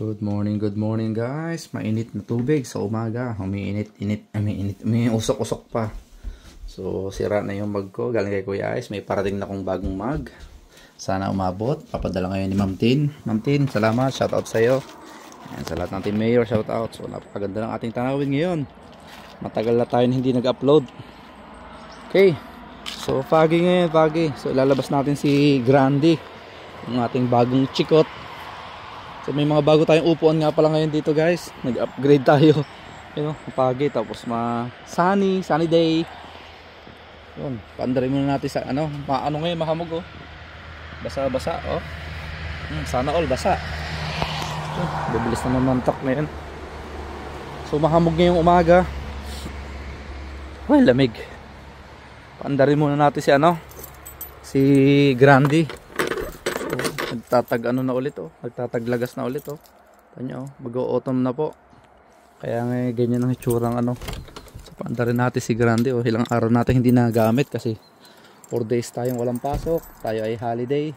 Good morning guys. Mainit na tubig sa umaga. May usok-usok pa. So, sira na yung mug ko. Galing kay Kuya Ice. May parating na kong bagong mug. Sana umabot. Papadala ngayon ni Ma'am Tin. Ma'am Tin, salamat. Shoutout sa iyo. Ayan, sa lahat ng Team Mayor, shoutout. So, napakaganda ng ating tanawin ngayon. Matagal na tayo hindi nag-upload. Okay. So, foggy ngayon, foggy. So, lalabas natin si Grande. Yung ating bagong chikot. So may mga bago tayong upuan nga pala ngayon dito guys. Nag-upgrade tayo. Yun, pagi tapos sunny day. Yun, paandarin muna natin sa ano ngayon, mahamog oh. Basa-basa oh. Sana all basa. Bibilis na mamantok ngayon. So mahamog ngayong umaga. Well, lamig. Paandarin muna natin si Grande. Nagtatag na ulit oh. Nagtataglagas na ulit oh. Tanyo oh, mag-autumn na po. Kaya nga ganyan ang itsurang So paanda rin natin si Grande oh. Ilang araw natin hindi nagamit kasi 4 days tayong walang pasok. Tayo ay holiday.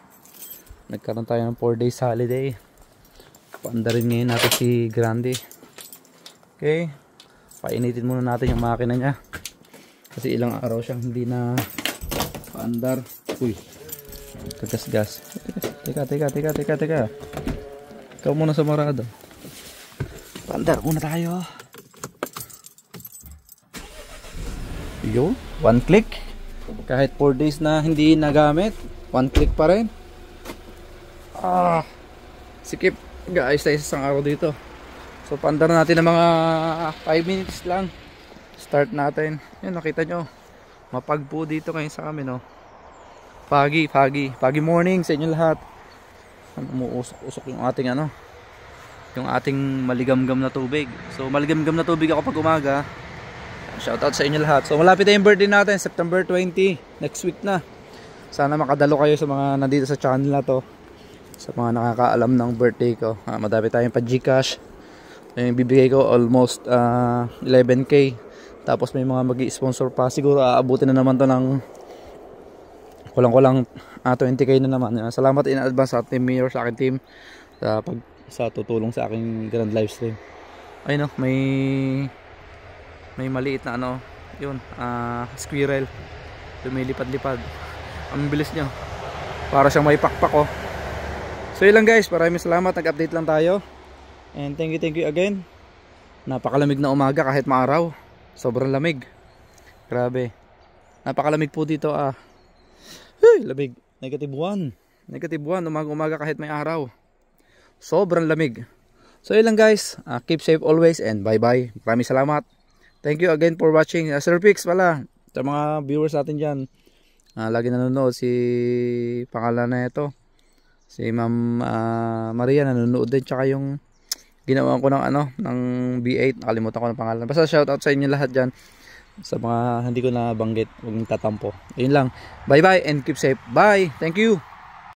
Nagkaroon tayo ng 4 days holiday. Paanda rin ngayon natin si Grande. Okay. Painitin muna natin yung makina niya. Kasi ilang araw siyang hindi na paandar. Uy. Kagas-gas. Teka. Ikaw muna sa marado. Paandar muna tayo. Yo, 1 click. Kahit 4 days na hindi nagamit, 1 click pa rin. Sikip. Guys, tayo isang araw dito. So paandar natin ng mga 5 minutes lang. Start natin. Yan, nakita nyo. Mapagpo dito ngayon sa amin, oh. Foggy morning sa inyo lahat. Umuusok-usok yung ating yung ating maligamgam na tubig. So maligamgam na tubig ako pag umaga. Shoutout sa inyo lahat. So malapit na yung birthday natin, September 20, next week na. Sana makadalo kayo sa mga nandito sa channel na to. Sa mga nakakaalam ng birthday ko. Madami tayong pa Gcash. Yung bibigay ko almost 11k. Tapos may mga magi-sponsor pa. Siguro aabutin na naman to ng kulang 20k na naman. Salamat in advance sa Team Mayor, sa aking team sa tutulong sa aking grand live stream. Ayun may maliit na yun, squirrel lumilipad-lipad. Ang bilis nyo, para siyang may pakpak oh. So yun lang guys, maraming salamat, nag-update lang tayo. And thank you again. Napakalamig na umaga kahit maaraw. Sobrang lamig. Grabe. Napakalamig po dito lamig. -1 umaga kahit may araw. Sobrang lamig. So yun lang guys, keep safe always and bye bye. Maraming salamat. Thank you again for watching. Sir Pix pala, sa mga viewers natin dyan, lagi nanonood si pangalan na ito, si Ma'am Maria, nanonood din. Tsaka yung ginawa ko ng B8, nakalimutan ko ng pangalan. Basta shoutout sa inyo lahat dyan. Sa mga hindi ko na banggit, huwag tatampo. Ayun lang. Bye bye and keep safe. Bye. Thank you.